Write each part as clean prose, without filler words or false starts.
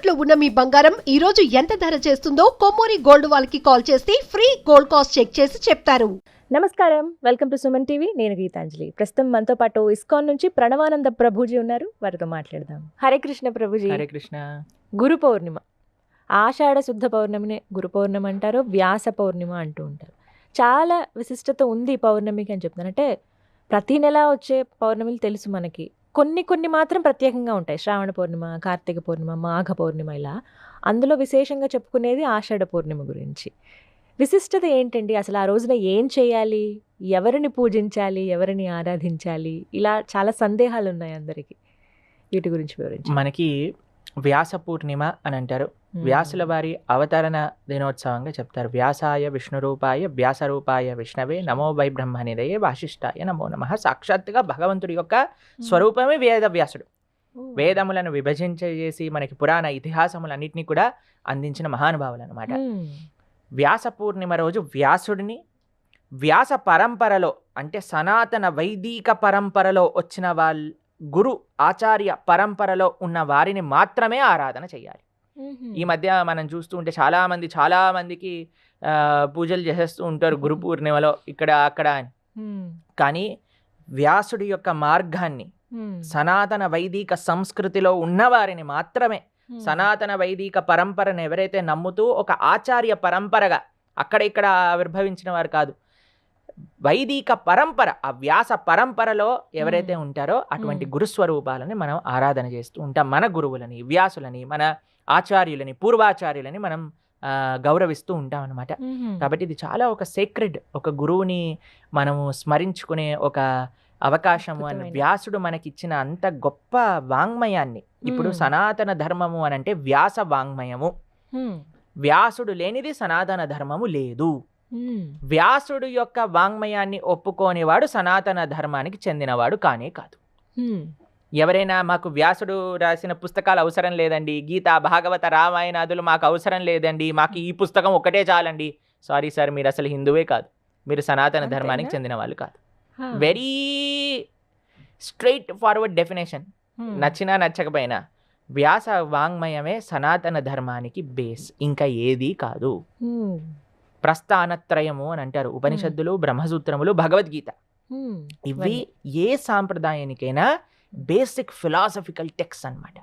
తాకట్టులో ఉన్న మీ బంగారం ఈ రోజు ఎంత ధర చేస్తుందో కొమ్మూరి గోల్డ్ వాళ్ళకి కాల్ చేస్తే ఫ్రీ గోల్డ్ కాస్ట్ చెక్ చేసి చెప్తారు. నమస్కారం, వెల్కమ్ టు సుమన్ టీవీ. నేను గీతాంజలి. ప్రస్తుతం మనతో పాటు ఇస్కాన్ నుంచి ప్రణవానంద ప్రభుజీ ఉన్నారు. వారితో మాట్లాడదాం. హరే కృష్ణ ప్రభుజీ. హరే కృష్ణ. గురు పౌర్ణిమ, ఆషాఢ శుద్ధ పౌర్ణమిని గురు పౌర్ణమి అంటారు, వ్యాస పౌర్ణిమ అంటూ ఉంటారు. చాలా విశిష్టత ఉంది పౌర్ణమికి అని చెప్తాను. అంటే ప్రతి నెల వచ్చే పౌర్ణమిలు తెలుసు మనకి, కొన్ని మాత్రం ప్రత్యేకంగా ఉంటాయి. శ్రావణ పౌర్ణిమ, కార్తీక పౌర్ణిమ, మాఘ పౌర్ణిమ, ఇలా. అందులో విశేషంగా చెప్పుకునేది ఆషాఢ పౌర్ణిమ గురించి. విశిష్టత ఏంటండి? అసలు ఆ రోజున ఏం చేయాలి, ఎవరిని పూజించాలి, ఎవరిని ఆరాధించాలి, ఇలా చాలా సందేహాలు ఉన్నాయి అందరికీ. వీటి గురించి వివరించి. మనకి వ్యాస పూర్ణిమ అని అంటారు. వ్యాసుల వారి అవతరణ దినోత్సవంగా చెప్తారు. వ్యాసాయ విష్ణురూపాయ వ్యాసరూపాయ విష్ణవే నమో వై బ్రహ్మనిదయే వాసిష్ఠాయ నమో నమః. సాక్షాత్తుగా భగవంతుడి యొక్క స్వరూపమే వేదవ్యాసుడు. వేదములను విభజించేసి మనకి పురాణ ఇతిహాసములన్నింటినీ కూడా అందించిన మహానుభావులు అనమాట. వ్యాస పూర్ణిమ రోజు వ్యాసుడిని వ్యాస పరంపరలో, అంటే సనాతన వైదిక పరంపరలో వచ్చిన వాళ్ళ గురు ఆచార్య పరంపరలో ఉన్న వారిని మాత్రమే ఆరాధన చేయాలి. ఈ మధ్య మనం చూస్తూ ఉంటే చాలా మందికి పూజలు చేసేస్తూ ఉంటారు గురు పూర్ణిమలో, ఇక్కడ అక్కడ అని. కానీ వ్యాసుడి యొక్క మార్గాన్ని, సనాతన వైదిక సంస్కృతిలో ఉన్నవారిని మాత్రమే, సనాతన వైదిక పరంపరను ఎవరైతే నమ్ముతూ ఒక ఆచార్య పరంపరగా అక్కడ ఇక్కడ ఆవిర్భవించిన వారు కాదు, వైదిక పరంపర, ఆ వ్యాస పరంపరలో ఎవరైతే ఉంటారో అటువంటి గురుస్వరూపాలని మనం ఆరాధన చేస్తూ ఉంటాం. మన గురువులని, వ్యాసులని, మన ఆచార్యులని, పూర్వాచార్యులని మనం గౌరవిస్తూ ఉంటాం అనమాట. కాబట్టి ఇది చాలా ఒక సేక్రెడ్, ఒక గురువుని మనము స్మరించుకునే ఒక అవకాశము అని వ్యాసుడు మనకిచ్చిన అంత గొప్ప వాంగ్మయాన్ని. ఇప్పుడు సనాతన ధర్మము అని అంటే వ్యాస వాంగ్మయము. వ్యాసుడు లేనిది సనాతన ధర్మము లేదు. వ్యాసుడు యొక్క వాంగ్మయాన్ని ఒప్పుకోనివాడు సనాతన ధర్మానికి చెందినవాడు కానే కాదు. ఎవరైనా మాకు వ్యాసుడు రాసిన పుస్తకాలు అవసరం లేదండి, గీత భాగవత రామాయణాదులు మాకు అవసరం లేదండి, మాకు ఈ పుస్తకం ఒకటే చాలండి, సారీ సార్, మీరు అసలు హిందువే కాదు, మీరు సనాతన ధర్మానికి చెందిన వాళ్ళు కాదు. Very straight forward definition. నచ్చినా నచ్చకపోయినా వ్యాస వాంగ్మయమే సనాతన ధర్మానికి బేస్, ఇంకా ఏదీ కాదు. ప్రస్థానత్రయము అని అంటారు ఉపనిషత్తులు, బ్రహ్మసూత్రములు, భగవద్గీత. ఇవి ఏ సాంప్రదాయానికైనా బేసిక్ ఫిలాసఫికల్ టెక్స్ట్ అన్నమాట.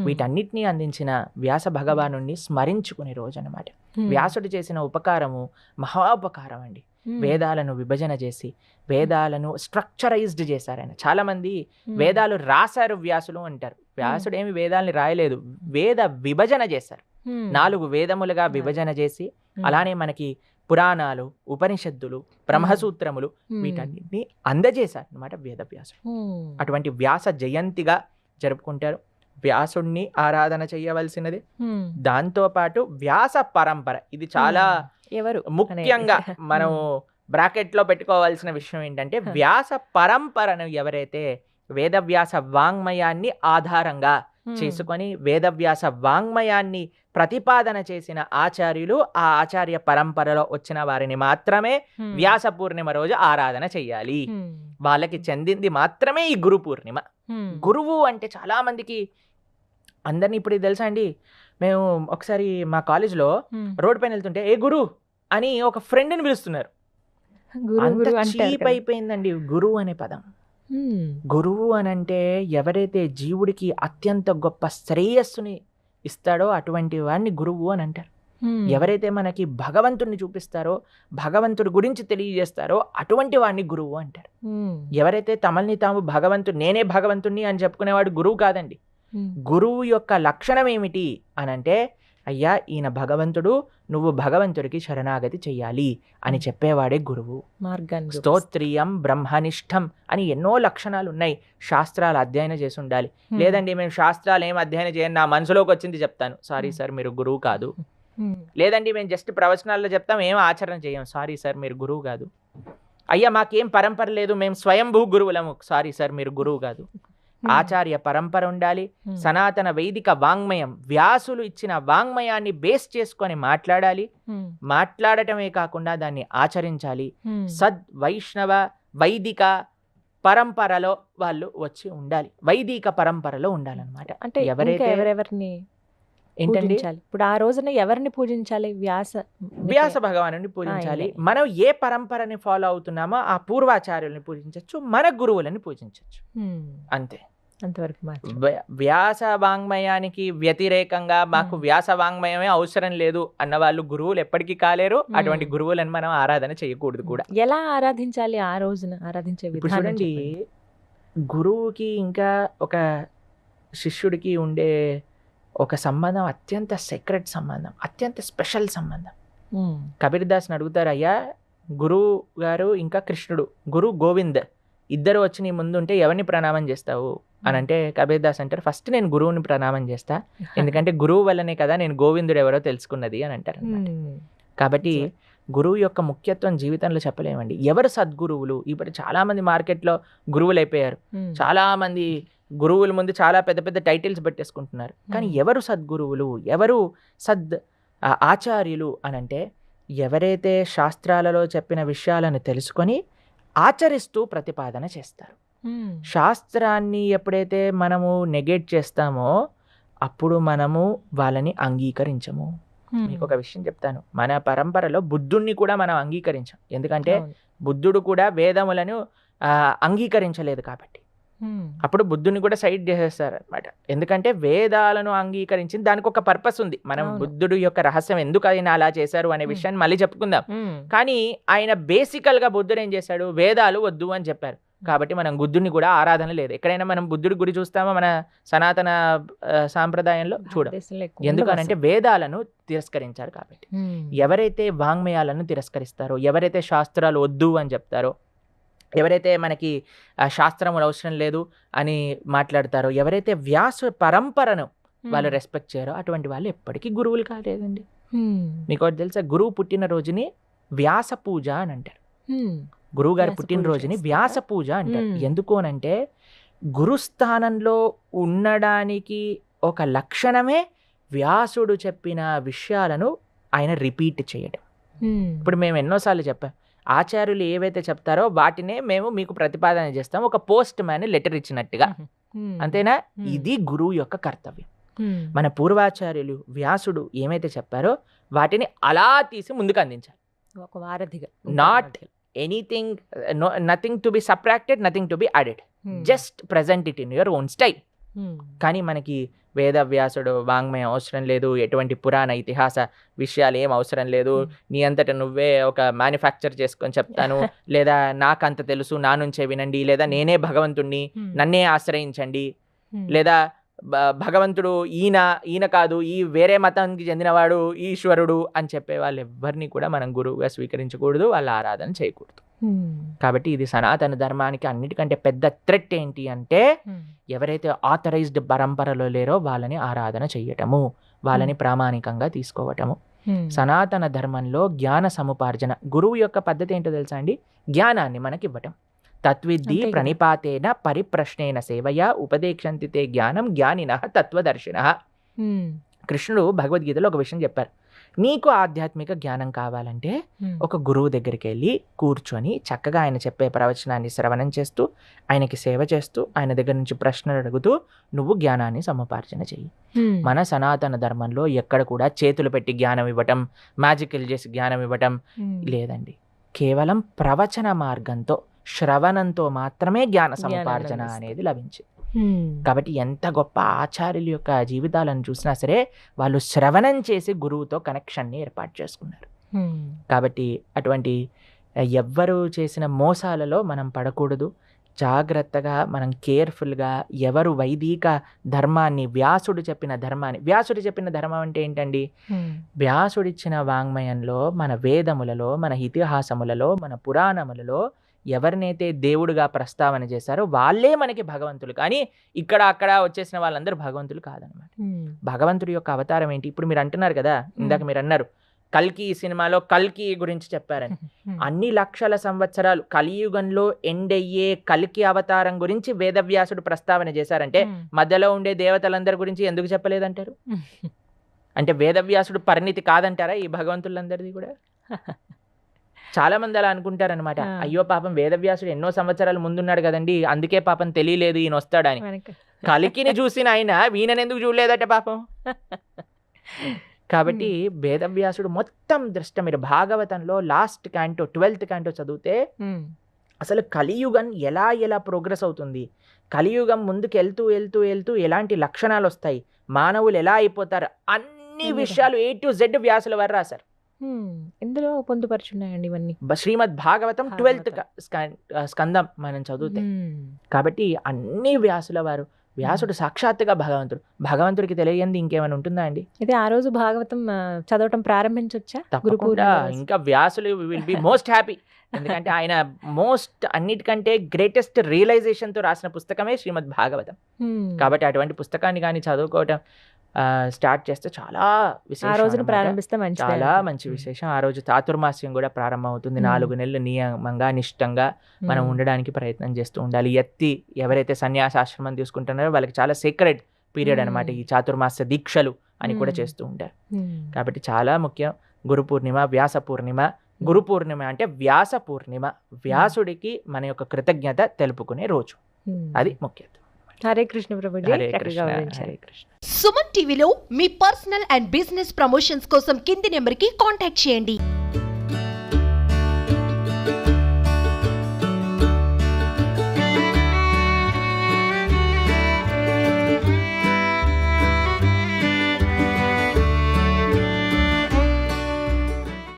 వీటన్నిటినీ అందించిన వ్యాస భగవానుణ్ణి స్మరించుకునే రోజు అనమాట. వ్యాసుడు చేసిన ఉపకారము మహోపకారం అండి. వేదాలను విభజన చేసి వేదాలను స్ట్రక్చరైజ్డ్ చేశారు ఆయన. చాలా మంది వేదాలు రాశారు వ్యాసులు అంటారు. వ్యాసుడు ఏమి వేదాలని రాయలేదు, వేద విభజన చేశారు. 4 వేదములుగా విభజన చేసి, అలానే మనకి పురాణాలు, ఉపనిషత్తులు, బ్రహ్మసూత్రములు, వీటన్నిటిని అందజేశారు అనమాట వేదవ్యాసుడు. అటువంటి వ్యాస జయంతిగా జరుపుకుంటారు. వ్యాసుడిని ఆరాధన చేయవలసినది. దాంతో పాటు వ్యాస పరంపర, ఇది చాలా ముఖ్యంగా మనం బ్రాకెట్ లో పెట్టుకోవాల్సిన విషయం ఏంటంటే, వ్యాస పరంపరను ఎవరైతే వేదవ్యాస వాంగ్మయాన్ని ఆధారంగా చేసుకొని వేదవ్యాస వాంగ్మయాన్ని ప్రతిపాదన చేసిన ఆచార్యులు, ఆ ఆచార్య పరంపరలో వచ్చిన వారిని మాత్రమే వ్యాస పూర్ణిమ రోజు ఆరాధన చెయ్యాలి. వాళ్ళకి చెందింది మాత్రమే ఈ గురు పూర్ణిమ. గురువు అంటే చాలా మందికి, అందరినీ ఇప్పుడు ఇది తెలుసా అండి, మేము ఒకసారి మా కాలేజ్లో రోడ్ పైన వెళ్తుంటే ఏ గురు అని ఒక ఫ్రెండ్ని పిలుస్తున్నారు. అంత చీప్ అయిపోయిందండి గురువు అనే పదం. గురువు అనంటే ఎవరైతే జీవుడికి అత్యంత గొప్ప శ్రేయస్సుని ఇస్తాడో అటువంటి వాడిని గురువు అని అంటారు. ఎవరైతే మనకి భగవంతుడిని చూపిస్తారో, భగవంతుడి గురించి తెలియజేస్తారో అటువంటి వాడిని గురువు అంటారు. ఎవరైతే తమల్ని తాము నేనే భగవంతుడిని అని చెప్పుకునేవాడు గురువు కాదండి. గురువు యొక్క లక్షణం ఏమిటి అనంటే, అయ్యా ఈయన భగవంతుడు, నువ్వు భగవంతుడికి శరణాగతి చెయ్యాలి అని చెప్పేవాడే గురువు. స్తోత్రియం బ్రహ్మనిష్టం అని ఎన్నో లక్షణాలు ఉన్నాయి. శాస్త్రాలు అధ్యయనం చేసి ఉండాలి. లేదండి మేము శాస్త్రాలు ఏం అధ్యయనం చేయను, నా మనసులోకి వచ్చింది చెప్తాను, సారీ సార్ మీరు గురువు కాదు. లేదండి మేము జస్ట్ ప్రవచనాల్లో చెప్తాం, ఏం ఆచరణ చేయం, సారీ సార్ మీరు గురువు కాదు. అయ్యా మాకేం పరంపర లేదు, మేము స్వయంభూ గురువులము, సారీ సార్ మీరు గురువు కాదు. ఆచార్య పరంపర ఉండాలి. సనాతన వైదిక వాంగ్మయం, వ్యాసులు ఇచ్చిన వాంగ్మయాన్ని బేస్ చేసుకొని మాట్లాడాలి. మాట్లాడటమే కాకుండా దాన్ని ఆచరించాలి. సద్ వైష్ణవ వైదిక పరంపరలో వాళ్ళు వచ్చి ఉండాలి, వైదిక పరంపరలో ఉండాలన్నమాట. అంటే ఎవరెవరిని ఏంటండి పూజించాలి ఇప్పుడు ఆ రోజున ఎవరిని పూజించాలి వ్యాస భగవానుని పూజించాలి. మనం ఏ పరంపరని ఫాలో అవుతున్నామో ఆ పూర్వాచార్యుల్ని పూజించవచ్చు, మన గురువులని పూజించవచ్చు, అంతే. అంతవరకు మాత్రం. వ్యాస వాంగ్మయానికి వ్యతిరేకంగా మాకు వ్యాస వాంగ్మయమే అవసరం లేదు అన్న వాళ్ళు గురువులు ఎప్పటికీ కాలేరు. అటువంటి గురువులను మనం ఆరాధన చేయకూడదు కూడా. ఎలా ఆరాధించాలి ఆ రోజున ఆరాధించే ఇప్పుడు విధానం చూడండి, చెప్పండి. గురువుకి ఇంకా ఒక శిష్యుడికి ఉండే ఒక సంబంధం అత్యంత సెక్రెట్ సంబంధం, అత్యంత స్పెషల్ సంబంధం. కబీర్దాస్ని అడుగుతారు, అయ్యా గురువు గారు ఇంకా కృష్ణుడు, గురు గోవింద్ ఇద్దరు వచ్చి నీ ముందు ఉంటే ఎవరిని ప్రణామం చేస్తావు అని అంటే కబీర్దాస్ అంటారు, ఫస్ట్ నేను గురువుని ప్రణామం చేస్తా, ఎందుకంటే గురువు వల్లనే కదా నేను గోవిందుడు ఎవరో తెలుసుకున్నది అని అంటారు. కాబట్టి గురువు యొక్క ముఖ్యత్వం జీవితంలో చెప్పలేమండి. ఎవరు సద్గురువులు? ఇప్పుడు చాలా మంది మార్కెట్లో గురువులు అయిపోయారు, చాలా మంది గురువుల ముందు చాలా పెద్ద పెద్ద టైటిల్స్ పెట్టేసుకుంటున్నారు. కానీ ఎవరు సద్గురువులు, ఎవరు ఆచార్యులు అని అంటే ఎవరైతే శాస్త్రాలలో చెప్పిన విషయాలను తెలుసుకొని ఆచరిస్తూ ప్రతిపాదన చేస్తారు. శాస్త్రాన్ని ఎప్పుడైతే మనము నెగెట్ చేస్తామో అప్పుడు మనము వాళ్ళని అంగీకరించము. మీకు ఒక విషయం చెప్తాను, మన పరంపరలో బుద్ధుణ్ణి కూడా మనం అంగీకరించాం, ఎందుకంటే బుద్ధుడు కూడా వేదములను అంగీకరించలేదు కాబట్టి. అప్పుడు బుద్ధుని కూడా సైడ్ చేసేస్తారు అనమాట. ఎందుకంటే వేదాలను అంగీకరించింది దానికి ఒక పర్పస్ ఉంది. మనం బుద్ధుడు యొక్క రహస్యం ఎందుకు ఆయన అలా చేశారు అనే విషయాన్ని మళ్ళీ చెప్పుకుందాం. కానీ ఆయన బేసికల్ గా బుద్ధుడు ఏం చేశాడు, వేదాలు వద్దు అని చెప్పారు. కాబట్టి మనం బుద్ధుడిని కూడా ఆరాధన లేదు. ఎక్కడైనా మనం బుద్ధుడి గురి చూస్తామో మన సనాతన సాంప్రదాయంలో చూడం. ఎందుకనంటే వేదాలను తిరస్కరించారు కాబట్టి. ఎవరైతే వాంగ్మయాలను తిరస్కరిస్తారో, ఎవరైతే శాస్త్రాలు వద్దు అని చెప్తారో, ఎవరైతే మనకి శాస్త్రములు అవసరం లేదు అని మాట్లాడతారో, ఎవరైతే వ్యాస పరంపరను వాళ్ళు రెస్పెక్ట్ చేయరో అటువంటి వాళ్ళు ఎప్పటికీ గురువులు కాలేదండి. మీకు ఒకటి తెలుసా, గురువు పుట్టినరోజుని వ్యాస పూజ అని అంటారు. గురువు గారి పుట్టినరోజుని వ్యాస పూజ అంటారు. ఎందుకు అనంటే గురుస్థానంలో ఉండడానికి ఒక లక్షణమే వ్యాసుడు చెప్పిన విషయాలను ఆయన రిపీట్ చేయడం. ఇప్పుడు మేము ఎన్నోసార్లు చెప్పాం, ఆచార్యులు ఏవైతే చెప్తారో వాటినే మేము మీకు ప్రతిపాదన చేస్తాం, ఒక పోస్ట్ మ్యాన్ లెటర్ ఇచ్చినట్టుగా, అంతేనా? ఇది గురువు యొక్క కర్తవ్యం. మన పూర్వాచార్యులు వ్యాసుడు ఏమైతే చెప్పారో వాటిని అలా తీసి ముందుకు అందించాలి. ఒక వారధిగా, not anything, nothing to be subtracted, nothing to be added, just present it in your own style. కానీ మనకి వేద వ్యాసుడు వాంగ్మయం అవసరం లేదు, ఎటువంటి పురాణ ఇతిహాస విషయాలు ఏం అవసరం లేదు, నీ అంతటా నువ్వే ఒక మ్యానుఫ్యాక్చర్ చేసుకొని చెప్తాను, లేదా నాకంత తెలుసు నా నుంచే వినండి, లేదా నేనే భగవంతుణ్ణి నన్నే ఆశ్రయించండి, లేదా భగవంతుడు ఈయన కాదు, ఈ వేరే మతానికి చెందినవాడు ఈశ్వరుడు అని చెప్పే వాళ్ళు ఎవరిని కూడా మనం గురువుగా స్వీకరించకూడదు, వాళ్ళ ఆరాధన చేయకూడదు. కాబట్టి ఇది సనాతన ధర్మానికి అన్నిటికంటే పెద్ద థ్రెట్ ఏంటి అంటే ఎవరైతే ఆథరైజ్డ్ పరంపరలో లేరో వాళ్ళని ఆరాధన చెయ్యటము, వాళ్ళని ప్రామాణికంగా తీసుకోవటము. సనాతన ధర్మంలో జ్ఞాన సముపార్జన, గురువు యొక్క పద్ధతి ఏంటో తెలుసా అండి? జ్ఞానాన్ని మనకి ఇవ్వటం. తత్విద్ధి ప్రణిపాతేన పరిప్రశ్నేన సేవయా ఉపదేక్షంతి తే జ్ఞానం జ్ఞానినః తత్వదర్శినః. కృష్ణుడు భగవద్గీతలో ఒక విషయం చెప్పారు, నీకు ఆధ్యాత్మిక జ్ఞానం కావాలంటే ఒక గురువు దగ్గరికి వెళ్ళి కూర్చొని చక్కగా ఆయన చెప్పే ప్రవచనాన్ని శ్రవణం చేస్తూ, ఆయనకి సేవ చేస్తూ, ఆయన దగ్గర నుంచి ప్రశ్నలు అడుగుతూ నువ్వు జ్ఞానాన్ని సముపార్జన చెయ్యి. మన సనాతన ధర్మంలో ఎక్కడ కూడా చేతులు పెట్టి జ్ఞానం ఇవ్వటం, మ్యాజికల్ చేసి జ్ఞానం ఇవ్వటం లేదండి. కేవలం ప్రవచన మార్గంతో, శ్రవణంతో మాత్రమే జ్ఞాన సముపార్జన అనేది లభించింది. కాబట్టి ఎంత గొప్ప ఆచార్యుల యొక్క జీవితాలను చూసినా సరే వాళ్ళు శ్రవణం చేసి గురువుతో కనెక్షన్ని ఏర్పాటు చేసుకున్నారు. కాబట్టి అటువంటి ఎవ్వరు చేసిన మోసాలలో మనం పడకూడదు. జాగ్రత్తగా మనం కేర్ఫుల్గా ఎవరు వైదిక ధర్మాన్ని, వ్యాసుడు చెప్పిన ధర్మం అంటే ఏంటండి? వ్యాసుడిచ్చిన వాంగ్మయంలో, మన వేదములలో, మన ఇతిహాసములలో, మన పురాణములలో ఎవరినైతే దేవుడుగా ప్రస్తావన చేశారో వాళ్ళే మనకి భగవంతులు. కానీ ఇక్కడ అక్కడ వచ్చేసిన వాళ్ళందరూ భగవంతులు కాదనమాట. భగవంతుడి యొక్క అవతారం ఏంటి? ఇప్పుడు మీరు అంటున్నారు కదా, ఇందాక మీరు అన్నారు కల్కి సినిమాలో కల్కి గురించి చెప్పారని. అన్ని లక్షల సంవత్సరాలు కలియుగంలో ఎండ్ అయ్యే కల్కి అవతారం గురించి వేదవ్యాసుడు ప్రస్తావన చేశారంటే మధ్యలో ఉండే దేవతలందరి గురించి ఎందుకు చెప్పలేదంటారు? అంటే వేదవ్యాసుడు పరిణితి కాదంటారా ఈ భగవంతులందరిది కూడా? చాలా మంది అలా అనుకుంటారనమాట. అయ్యో పాపం వేదవ్యాసుడు ఎన్నో సంవత్సరాల ముందున్నాడు కదండి, అందుకే పాపం తెలియలేదు ఈయన వస్తాడని. కలికిని చూసిన ఆయన వీణనెందుకు చూడలేదట పాపం? కాబట్టి వేదవ్యాసుడు మొత్తం దృష్ట, మీరు భాగవతంలో లాస్ట్ క్యాంటో 12th క్యాంటో చదివితే అసలు కలియుగం ఎలా ఎలా ప్రోగ్రెస్ అవుతుంది, కలియుగం ముందుకు వెళ్తూ వెళ్తూ వెళ్తూ ఎలాంటి లక్షణాలు వస్తాయి, మానవులు ఎలా అయిపోతారు, అన్ని విషయాలు A to Z వ్యాసుల వారు రాశారు. ఇందులో పొందుపరుచున్నాయండి ఇవన్నీ. శ్రీమద్ భాగవతం 12th స్కందం మనం చదివితే. కాబట్టి అన్ని వ్యాసుల వారు, వ్యాసుడు సాక్షాత్తుగా భగవంతుడికి తెలియంది ఇంకేమైనా ఉంటుందా అండి? అయితే ఆ రోజు భాగవతం చదవటం ప్రారంభించవచ్చా? తప్పకుండా. ఇంకా వ్యాసులు విల్ బి మోస్ట్ హ్యాపీ. ఎందుకంటే ఆయన అన్నిటికంటే గ్రేటెస్ట్ రియలైజేషన్ తో రాసిన పుస్తకమే శ్రీమద్ భాగవతం. కాబట్టి అటువంటి పుస్తకాన్ని కానీ చదువుకోవటం స్టార్ట్ చేస్తే చాలా ఆ రోజున ప్రారంభిస్తే చాలా మంచి విశేషం. ఆ రోజు చాతుర్మాస్యం కూడా ప్రారంభం అవుతుంది. 4 నెలలు నియమంగా నిష్టంగా మనం ఉండడానికి ప్రయత్నం చేస్తూ ఉండాలి. ఎవరైతే సన్యాసాశ్రమం తీసుకుంటున్నారో వాళ్ళకి చాలా సీక్రెట్ పీరియడ్ అనమాట ఈ చాతుర్మాస్య దీక్షలు అని కూడా చేస్తూ ఉంటారు. కాబట్టి చాలా ముఖ్యం. గురు పూర్ణిమ, వ్యాస పూర్ణిమ. గురు పూర్ణిమ అంటే వ్యాస పూర్ణిమ, వ్యాసుడికి మన యొక్క కృతజ్ఞత తెలుపుకునే రోజు. అది ముఖ్యం. హరే కృష్ణ ప్రభుజీ. హరే కృష్ణ, హరే కృష్ణ. సుమన్ టీవీలో మీ పర్సనల్ అండ్ బిజినెస్ ప్రమోషన్స్ కోసం కింది నెంబర్కి కాంటాక్ట్ చేయండి.